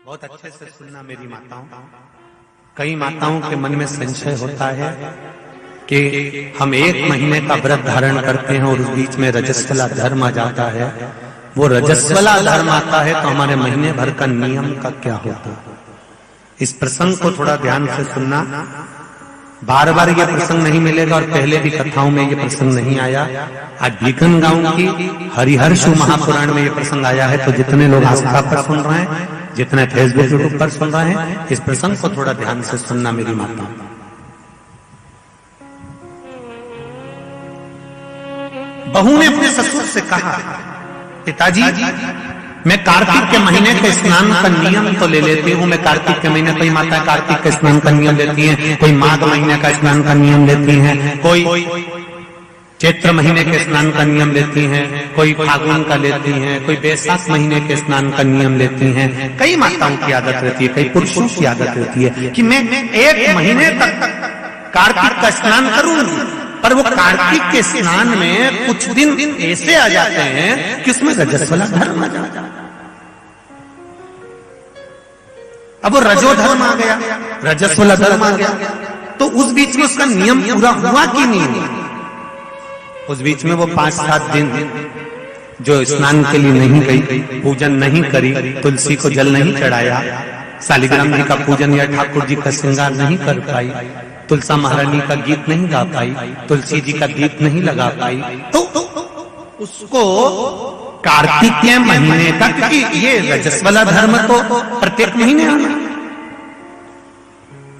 बहुत अच्छे से सुनना मेरी माताओं। कई माताओं के मन में संशय होता है कि हम 1 महीने का व्रत धारण करते हैं और उस बीच में रजस्वला धर्म आ जाता है। वो रजस्वला धर्म आता है तो हमारे महीने भर का नियम का क्या होता है? इस प्रसंग को थोड़ा ध्यान से सुनना। बार बार ये प्रसंग नहीं मिलेगा और पहले भी कथाओं में ये प्रसंग नहीं आया। आज भीखन गांव की हरिहर्ष महापुराण में ये प्रसंग आया है। तो जितने लोग आस्था पर सुन रहे हैं, जितने फेसबुक यूट्यूब पर सुन रहे हैं, इस प्रसंग को थोड़ा ध्यान से सुनना मेरी माता। बहू ने अपने ससुर से कहा, पिताजी मैं कार्तिक के महीने के स्नान का नियम तो ले लेती हूँ। मैं कार्तिक के महीने, कोई माता कार्तिक के स्नान का नियम लेती हैं, कोई माघ महीने का स्नान का नियम लेती हैं, कोई चैत्र महीने के स्नान का नियम लेती हैं, कोई फागुन का लेती हैं, कोई बैसाख महीने के स्नान का नियम लेती हैं। कई माताओं की आदत रहती है, कई पुरुषों की आदत रहती है कि मैं 1 महीने तक कार्तिक का स्नान करूंगी। पर वो कार्तिक के स्नान में कुछ दिन ऐसे आ जाते हैं कि उसमें रजस्वला धर्म आ जाता है। अब वो रजो धर्म आ गया, रजस्वला धर्म आ गया, तो उस बीच में उसका नियम पूरा हुआ कि नहीं हुआ? उस बीच में वो 5-7 दिन जो स्नान के लिए नहीं गई, पूजन नहीं करी, तुलसी को जल नहीं चढ़ाया, शालिग्राम जी का पूजन या ठाकुर जी का श्रृंगार नहीं कर पाई, तुलसा महारानी का गीत नहीं गा पाई, तुलसी जी का दीप नहीं लगा पाई, तो उसको कार्तिक के महीने का, क्योंकि ये रजस्वला धर्म तो प्रत्येक महीने आना,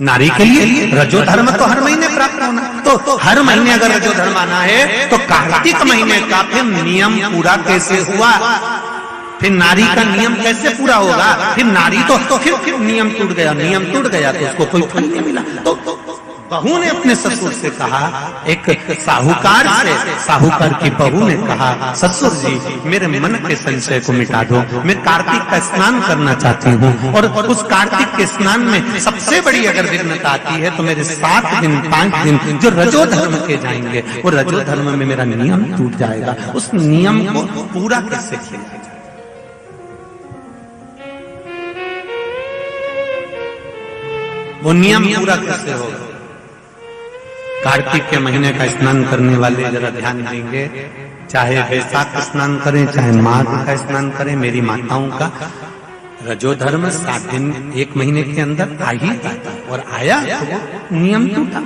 नारी के लिए रजो धर्म तो हर महीने प्राप्त होना। तो हर महीने अगर रजो धर्म आना है तो कार्तिक महीने का फिर नियम पूरा कैसे हुआ? फिर नारी का नियम कैसे पूरा होगा? फिर नारी तो फिर नियम टूट गया, नियम टूट गया तो उसको कोई फल नहीं मिला। तो बहू ने अपने ससुर से कहा, एक साहूकार से, साहूकार की बहू ने कहा, ससुर जी मेरे मन के संशय को मिटा दो, मैं कार्तिक का स्नान करना चाहती हूँ और उस कार्तिक के स्नान में सबसे बड़ी अगर विघ्नता आती है तो मेरे 7 दिन 5 दिन जो रजो धर्म के जाएंगे, वो रजो धर्म में मेरा नियम टूट जाएगा। उस नियम को पूरा कैसे किया जाए? वो नियम पूरा कैसे होगा? कार्तिक के महीने का स्नान करने वाले जरा ध्यान देंगे, चाहे बैसाख का स्नान करें, चाहे माघ का स्नान करें, मेरी माताओं का रजो धर्म 7 दिन 1 महीने के अंदर आ ही जाता, और आया तो वो नियम टूटा।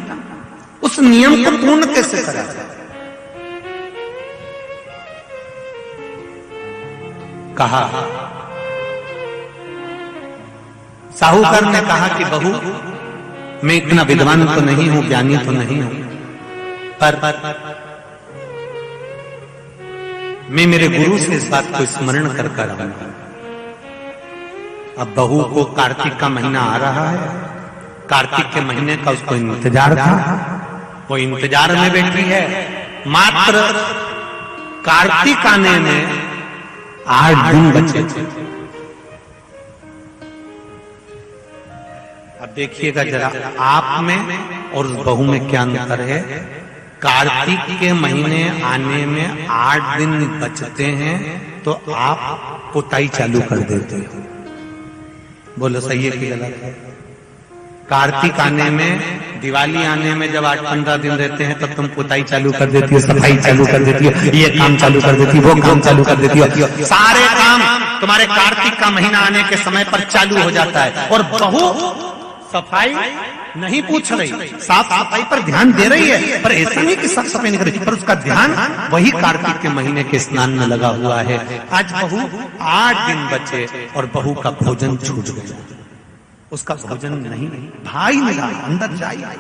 उस नियम को पूर्ण कैसे करा जाए? कहा, साहूकार ने कहा कि बहू मैं इतना विद्वान तो नहीं हूं, ज्ञानी तो नहीं हूं, पर मैं मेरे गुरु से इस बात को स्मरण कर रहूंगा। अब बहू को कार्तिक का महीना आ रहा है, कार्तिक के महीने का उसको इंतजार था, वो इंतजार में बैठी है। मात्र कार्तिक आने में 8 दिन बचे थे। अब देखिएगा जरा, आप में और बहू में क्या अंतर है। कार्तिक के महीने आने में 8 दिन बचते हैं तो आप पुताई चालू कर देते हो। बोलो सही है कि गलत है? कार्तिक आने में, दिवाली आने में जब 8-15 दिन रहते हैं तब तुम पुताई चालू कर देती हो, सफाई चालू कर देती हो, ये काम चालू कर देती हो, वो काम चालू कर देती हो, सारे काम तुम्हारे कार्तिक का महीना आने के समय पर चालू हो जाता है। और बहू सफाई नहीं पूछ रही, साफ सफाई पर ध्यान दे रही है, पर ऐसा नहीं कि साफ सफाई नहीं कर रही, पर उसका ध्यान वही कार्तिक के महीने के स्नान में लगा हुआ है। आज बहू 8 दिन बचे और बहू का भोजन छूट गया, उसका भोजन नहीं, भाई मिला अंदर जाए।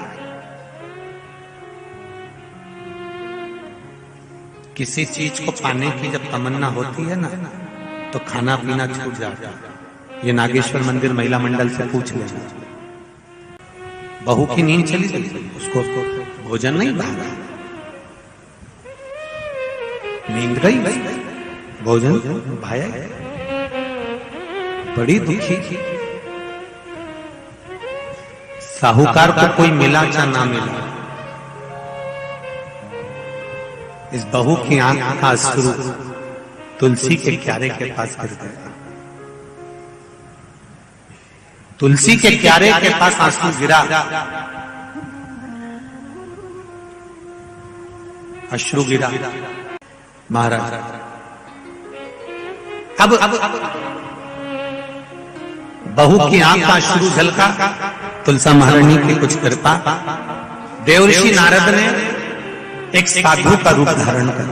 किसी चीज को पाने की जब तमन्ना होती है ना, तो खाना पीना छूट जाता है। ये नागेश्वर मंदिर महिला मंडल से पूछ लेना। बहू की नींद चली गई, उसको भोजन नहीं भागा, नींद गई, भोजन भाया, बड़ी दुखी। साहूकार को कोई मिला चाहे ना मिला, इस बहू की आंख का अश्रु तुलसी के क्यारे के पास गिर गया। तुलसी के क्यारे के पास आंसू गिरा, अश्रु गिरा। महाराज अब बहू की आंख का अश्रु झलका, तुलसा महारानी की कुछ कृपा, देवर्षि नारद ने एक साधु का रूप धारण कर,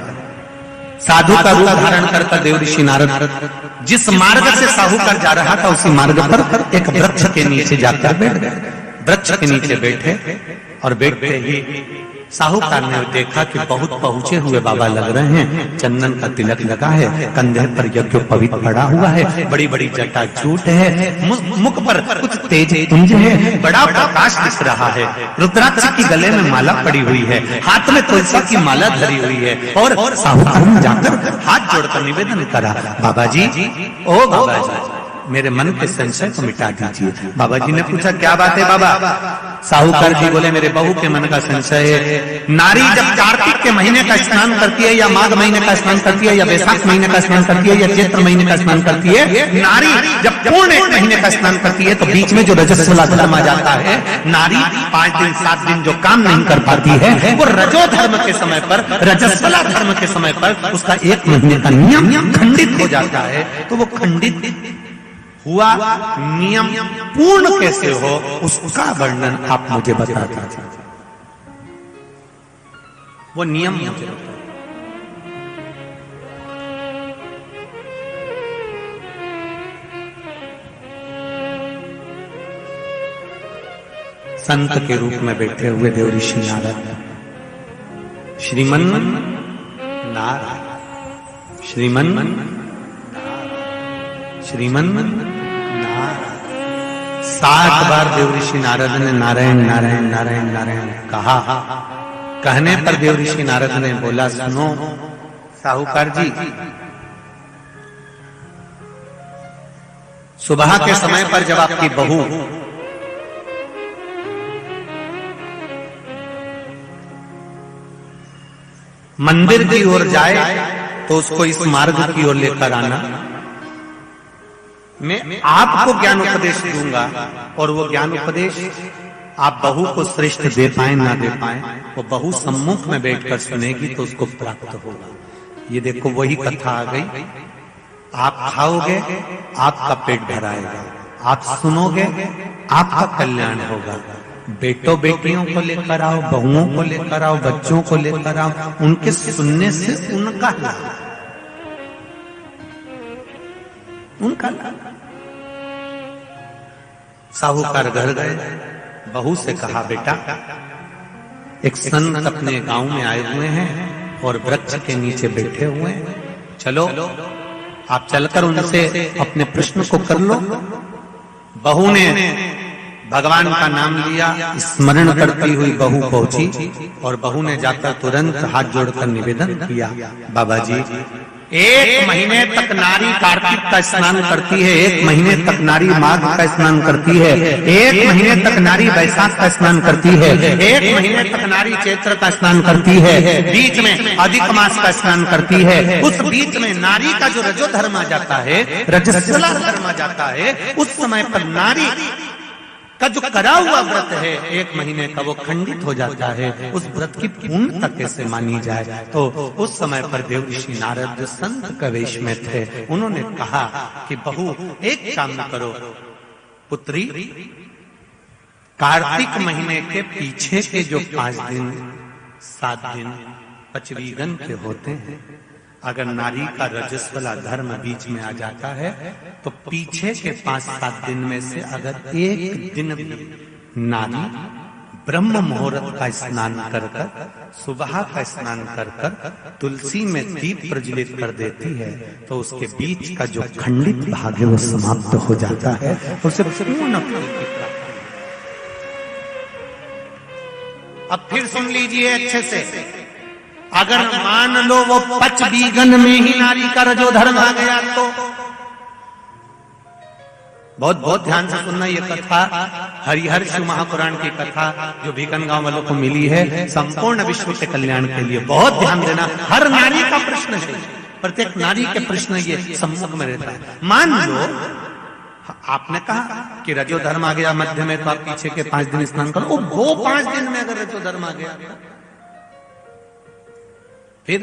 साधु का रूप धारण करता देवर्षि नारद जिस मार्ग से साहूकार जा रहा था उसी मार्ग पर एक वृक्ष के नीचे जाकर बैठ गए। वृक्ष के नीचे बैठे और बैठते ही साहूकार ने देखा कि बहुत पहुंचे हुए बाबा लग रहे हैं, चंदन का तिलक लगा है, कंधे पर यज्ञोपवीत पड़ा हुआ है, बड़ी बड़ी जटा जूट है, मुख पर कुछ तेज पुंज है, बड़ा प्रकाश दिख रहा है, रुद्राक्ष की गले में माला पड़ी हुई है, हाथ में तुलसी की माला धरी हुई है। और साहूकार ने जाकर हाथ जोड़कर निवेदन करा, बाबा जी, ओ बाबा जी, मेरे मन के संशय को मिटा दीजिए। बाबा जी ने पूछा, क्या बात है बाबा? साहूकार जी बोले, मेरे बहू के मन का संशय है। नारी जब कार्तिक के महीने का स्नान करती है, या माघ महीने का स्नान करती है, या वैशाख महीने का स्नान करती है, या चैत्र महीने का स्नान करती है, नारी जब पूर्ण एक महीने का स्नान करती है तो बीच में जो रजस्वला धर्म आ जाता है, नारी 5 दिन 7 दिन जो काम नहीं कर पाती है, वो रजो धर्म के समय पर, रजस्वला धर्म के समय पर उसका 1 महीने का नियम खंडित हो जाता है। तो वो खंडित हुआ नियम पूर्ण कैसे हो, उसका वर्णन आप मुझे बता दीजिए। वो नियम मुझे बताइए। संत के रूप में बैठे हुए देवर्षि नारद, श्रीमन नारायण, श्रीमन श्रीमन नारायण। 7 बार देवर्षि नारद ने नारायण नारायण नारायण नारायण कहा। कहने पर देवर्षि नारद ने बोला, सुनो साहूकार जी, सुबह के समय पर जब आपकी बहू मंदिर की ओर जाए तो उसको इस मार्ग की ओर लेकर आना। मैं आपको ज्ञान उपदेश दूंगा और वो ज्ञान उपदेश आप बहू को श्रेष्ठ दे पाए ना दे पाए, वो बहू सम्मुख में बैठकर सुनेगी तो उसको प्राप्त होगा। ये देखो वही कथा आ गई। आप खाओगे आपका पेट भराएगा, आप सुनोगे आपका कल्याण होगा। बेटों बेटियों को लेकर आओ, बहुओं को लेकर आओ, बच्चों को लेकर आओ, उनके सुनने से उनका लाभ, उनका लाभ। साहूकार घर गए, बहू से कहा, बेटा एक संत अपने गांव में आए हुए हैं और वृक्ष के नीचे बैठे हुए हैं, चलो आप चलकर उनसे अपने प्रश्न को कर लो। बहू ने भगवान का नाम लिया, स्मरण करती हुई बहू पहुंची और बहू ने जाकर तुरंत हाथ जोड़कर निवेदन किया, बाबा जी 1 महीने तक नारी कार्तिक का स्नान करती है, 1 महीने तक नारी माघ का स्नान करती है, 1 महीने तक नारी वैशाख का स्नान करती है, 1 महीने तक नारी चैत्र का स्नान करती है, बीच में अधिक मास का स्नान करती है। उस बीच में नारी का जो रजो धर्म आ जाता है, रजस्वला धर्म आ जाता है, उस समय पर नारी का जो करा हुआ व्रत है 1 महीने का, वो खंडित हो जाता है। उस व्रत की पूर्णता कैसे मानी जाए? तो उस समय पर देवर्षि नारद जो संत के वेश में थे, उन्होंने कहा कि बहू एक काम करो पुत्री, कार्तिक महीने के पीछे के जो 5 दिन 7 दिन पचवीगन के होते हैं, अगर नारी का रजस्वला धर्म बीच में आ जाता है तो पीछे के 5-7 दिन में से अगर 1 दिन भी नारी ब्रह्म मुहूर्त का स्नान कर कर, सुबह का स्नान कर कर तुलसी में दीप प्रज्वलित कर देती है तो उसके बीच का जो खंडित भाग है वो समाप्त हो जाता है, उसे पूर्ण फल की प्राप्ति। अब फिर सुन लीजिए अच्छे से, अगर मान लो वो पचवीगन में ही नारी का रजो धर्म आ गया तो बहुत बहुत ध्यान से सुनना। ये कथा हरिहर शिव महापुराण की कथा जो भीकन गांव वालों को मिली है, संपूर्ण विश्व के कल्याण के लिए बहुत ध्यान देना। हर नारी का प्रश्न है, प्रत्येक नारी के प्रश्न ये सम्मुख में रहता है। मान लो आपने कहा कि रजो धर्म आ गया मध्य में तो आप पीछे के 5 दिन स्नान करो। वो 5 दिन में अगर रजो धर्म आ गया, फिर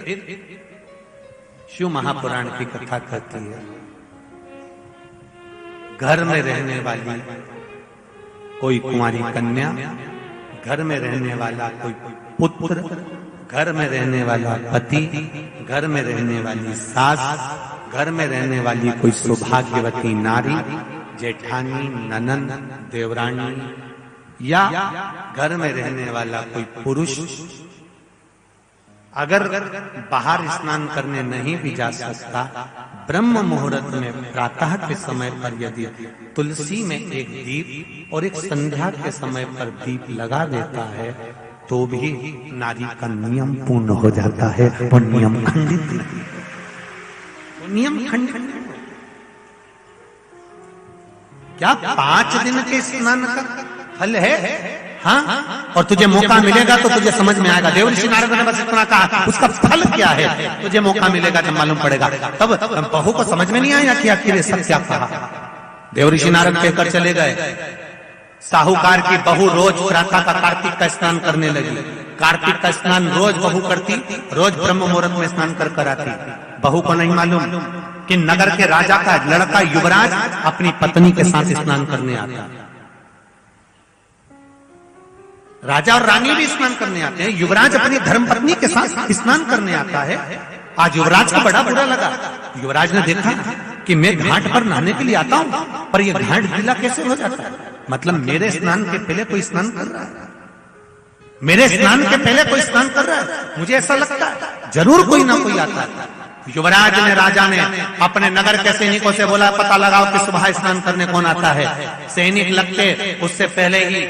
शिव महापुराण की कथा कहती है, घर में रहने वाली कोई कुंवारी कन्या, घर में रहने वाला कोई पुत्र, घर में रहने वाला पति, घर में रहने वाली सास, घर में रहने वाली कोई सौभाग्यवती नारी, जेठानी, ननंद, देवरानी, या घर में रहने वाला कोई पुरुष अगर बाहर स्नान करने नहीं भी जा सकता, ब्रह्म मुहूर्त में प्रातः के समय पर यदि तुलसी में एक दीप और एक संध्या के समय पर दीप लगा देता है तो भी नारी का नियम पूर्ण हो जाता है, वो नियम खंडित नहीं, वो नियम खंडित। क्या 5 दिन के स्नान का फल है? हाँ, और तुझे मौका मिलेगा तो तुझे समझ में आएगा। देवर्षि नारद ने बस इतना कहा, उसका फल क्या है तुझे मौका मिलेगा जब मालूम पड़ेगा। तब बहू को समझ में नहीं आया कि आखिर ये सब क्या कहा। देवर्षि नारद कहकर चले गए। साहूकार की बहू रोज प्रातः का कार्तिक का स्नान करने लगी। कार्तिक का स्नान रोज बहू करती, रोज ब्रह्म मुहूर्त में स्नान कर आती। बहू को नहीं मालूम कि नगर के राजा का लड़का युवराज अपनी पत्नी के साथ स्नान करने आता। राजा और रानी भी स्नान करने आते हैं, युवराज अपनी धर्मपत्नी के साथ स्नान करने आता है। आज युवराज को बड़ा बुरा लगा। युवराज ने देखा कि मैं घाट पर नहाने के लिए आता हूं, पर यह घाट गीला कैसे हो जाता है? मतलब मेरे स्नान के पहले कोई स्नान कर रहा है, मेरे स्नान के पहले कोई स्नान कर रहा है। मुझे ऐसा लगता है जरूर कोई ना कोई आता है। युवराज ने, राजा ने अपने नगर के सैनिकों से बोला, पता लगाओ कि सुबह स्नान करने कौन आता है। सैनिक लगते उससे पहले ही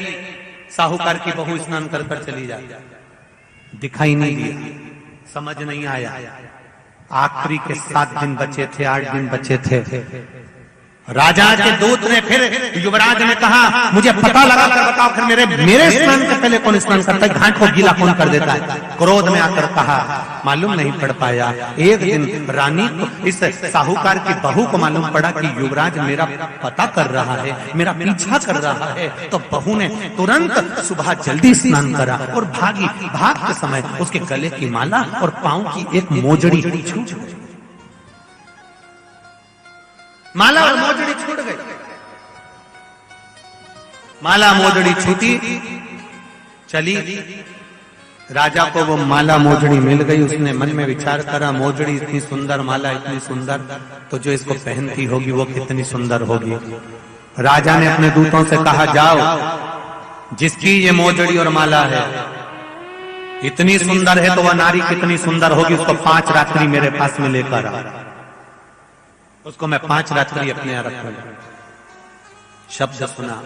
साहूकार की बहू स्नान कर चली जाती। दिखाई नहीं दिया, समझ नहीं आया। आखिरी के 7 दिन बचे थे, 8 दिन बचे थे। राजा के दूत ने फिर युवराज ने कहा, मुझे पता लगा कर बताओ फिर मेरे स्नान के पहले कौन स्नान करता है, घाट को गीला कौन कर देता है। क्रोध में आकर कहा, मालूम नहीं पड़ पाया। एक दिन रानी को, इस साहूकार की बहू को मालूम पड़ा कि युवराज मेरा पता कर रहा है, मेरा पीछा कर रहा है। तो बहू ने तुरंत सुबह जल्दी स्नान करा और भागी। भाग के समय उसके गले की माला और पांव की एक मोजड़ी छूट गई। माला और मोजड़ी छूट गई। माला मोजड़ी छूटी, चली। राजा को वो माला मोजड़ी मिल गई। उसने मन में विचार करा, मोजड़ी इतनी सुंदर, माला इतनी सुंदर, तो जो इसको पहनती होगी वो कितनी सुंदर होगी। राजा ने अपने दूतों से कहा, जाओ, जिसकी ये मोजड़ी और माला है इतनी सुंदर है तो वह नारी कितनी सुंदर होगी, उसको 5 रात्रि मेरे पास में लेकर आ। उसको मैं 5 रात्रि अपने यहाँ रखूंगा। शब्द सुना,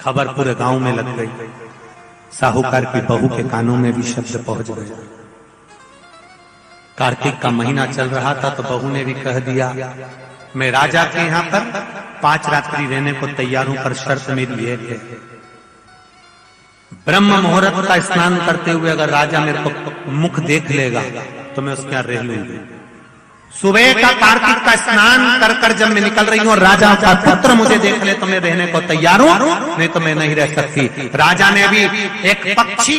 खबर पूरे गांव में लग गई। साहूकार की बहू के कानों में भी शब्द पहुंच गया। कार्तिक का महीना चल रहा था तो बहू ने भी कह दिया, मैं राजा के यहाँ पर 5 रात्रि रहने को तैयार हूं, पर शर्त मेरी एक है, ब्रह्म मुहूर्त का स्नान करते हुए अगर राजा मेरे को मुख देख लेगा तो मैं उसके यहाँ रह लूंगी। सुबह का कार्तिक का स्नान कर कर जब मैं निकल रही हूँ और राजा का पुत्र मुझे देख ले तो मैं रहने को तैयार हूँ, नहीं तो मैं नहीं रह सकती। राजा ने भी एक पक्षी,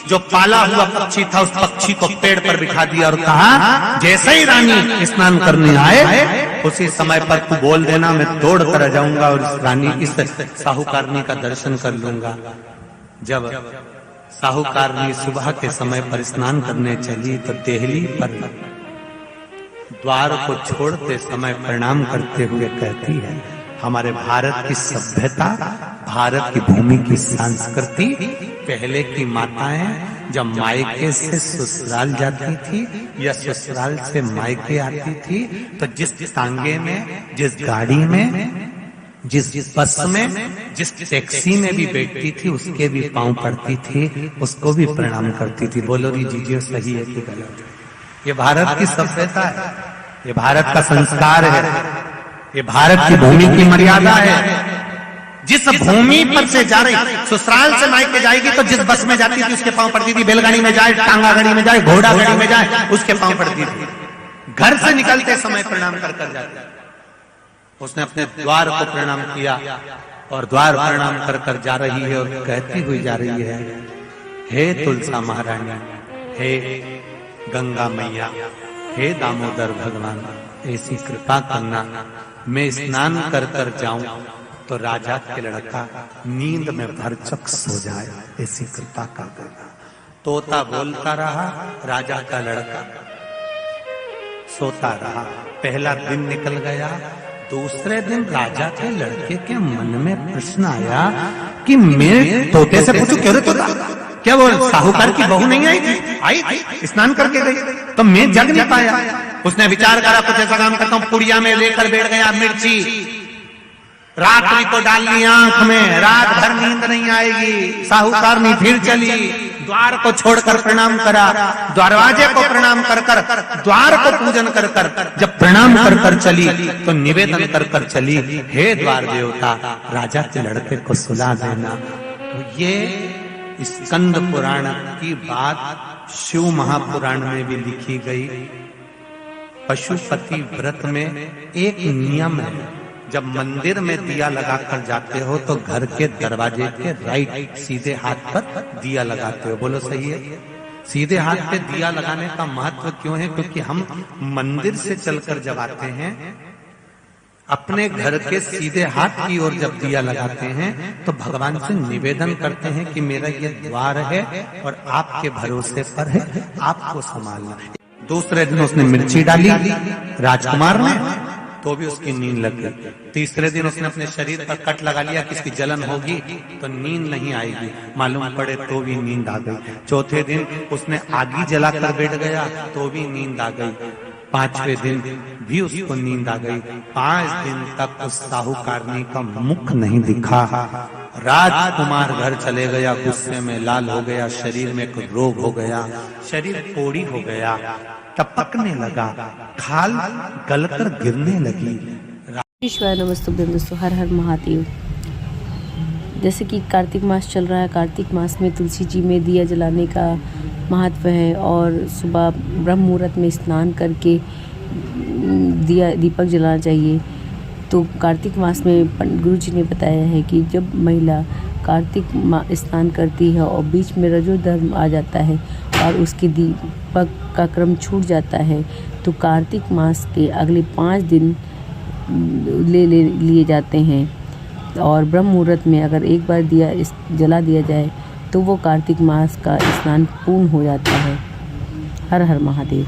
जो पाला हुआ पक्षी था, उस पक्षी को पेड़ पर बिठा दिया और कहा, जैसे ही रानी स्नान करने आए उसी समय पर तू बोल देना, मैं दौड़ कर आ जाऊंगा और इस रानी, इस साहूकारनी का दर्शन कर लूंगा। जब साहूकारनी सुबह के समय पर स्नान करने चली तो देहली पर द्वार को छोड़ते समय प्रणाम करते हुए कहती है, हमारे भारत की सभ्यता, भारत की भूमि की संस्कृति, पहले की माताएं जब मायके से ससुराल जाती थी या ससुराल से मायके आती थी तो जिस तांगे में, जिस गाड़ी में, जिस बस में, जिस टैक्सी में भी बैठती थी उसके भी पांव पड़ती थी, उसको भी प्रणाम करती थी। बोलो री जीजिए, सही है कि गलत है? ये भारत की सभ्यता है, ये भारत का संस्कार है, ये भारत की भूमि की मर्यादा है। जिस भूमि पर से जा रही, ससुराल से मायके जाएगी तो जिस बस में जाती थी उसके पांव पड़ती थी, बैलगाड़ी में जाए, टांगा गाड़ी में जाए, घोड़ा गाड़ी में जाए, उसके पांव पड़ती थी। घर से निकलते समय प्रणाम कर कर जाती। उसने अपने द्वार को प्रणाम किया और द्वार प्रणाम कर कर जा रही है और कहती हुई जा रही है, हे तुलसा महारानी, हे गंगा मैया, हे दामोदर भगवान, ऐसी कृपा करना मैं स्नान कर कर जाऊं तो राजा के लड़का नींद में भरचक सो जाए, ऐसी कृपा कर देना। तोता बोलता रहा, राजा का लड़का सोता रहा। पहला दिन निकल गया। दूसरे दिन राजा के लड़के के मन में प्रश्न आया कि मैं तोते से पूछूं, क्यों रे तोता, क्या वो साहूकार की बहू नहीं आई थी? आई थी, स्नान करके गई, तो मैं जग नहीं पाया। उसने विचार करा, कुछ ऐसा काम करता हूं, पुड़िया में लेकर बैठ गया मिर्ची, रात्रि को डाल ली आंख में, रात भर नींद नहीं आएगी। साहूकार नहीं, फिर चली, द्वार को छोड़कर प्रणाम करा, दरवाजे को प्रणाम कर कर, द्वार को पूजन कर कर, जब प्रणाम कर कर चली तो निवेदन कर कर चली, हे द्वार देवता, राजा के लड़के को सुला देना। तो ये स्कंद पुराण की बात शिव महापुराण में भी लिखी गई। पशुपति व्रत में एक नियम है, जब मंदिर में दिया लगाकर जाते हो तो घर के दरवाजे के राइट सीधे हाथ पर दिया लगाते हो। बोलो सही है? सीधे हाथ पे दिया लगाने का महत्व क्यों है? क्योंकि हम मंदिर से चलकर जब आते हैं, अपने घर के सीधे हाथ की ओर जब दिया लगाते हैं तो भगवान से निवेदन करते हैं कि मेरा ये द्वार है और आपके भरोसे पर है, आपको संभालना। दूसरे दिन उसने मिर्ची डाली राजकुमार ने, तो भी उसकी नींद लग गई। तीसरे दिन उसने अपने शरीर पर कट लगा लिया कि इसकी जलन होगी तो नींद नहीं आएगी, मालूम पड़े तो भी नींद आ गई। चौथे दिन उसने आगी जलाकर बैठ गया तो भी नींद आ गई। पांचवें दिन भी उसको नींद आ गई। 5 दिन तक उस साहूकारनी का मुख नहीं दिखा। राजकुमार घर चले गया, गुस्से में लाल हो गया, शरीर में कुछ रोग हो गया, शरीर पोड़ी हो गया, टपकने लगा, खाल गलकर गिरने लगी। ईश्वर नमस्तुभ्यं दोस्तों, हर हर महादेव। जैसे कि कार्तिक मास चल रहा है, कार्तिक मास में तुलसी जी में दिया जलाने का महत्व है और सुबह ब्रह्म मुहूर्त में स्नान करके दीपक जलाना चाहिए। तो कार्तिक मास में गुरु जी ने बताया है कि जब महिला कार्तिक स्नान करती है और बीच में रजो धर्म आ जाता है और उसके दीपक का क्रम छूट जाता है, तो कार्तिक मास के अगले 5 दिन लिए जाते हैं और ब्रह्म मुहूर्त में अगर एक बार दिया जला दिया जाए तो वो कार्तिक मास का स्नान पूर्ण हो जाता है। हर हर महादेव।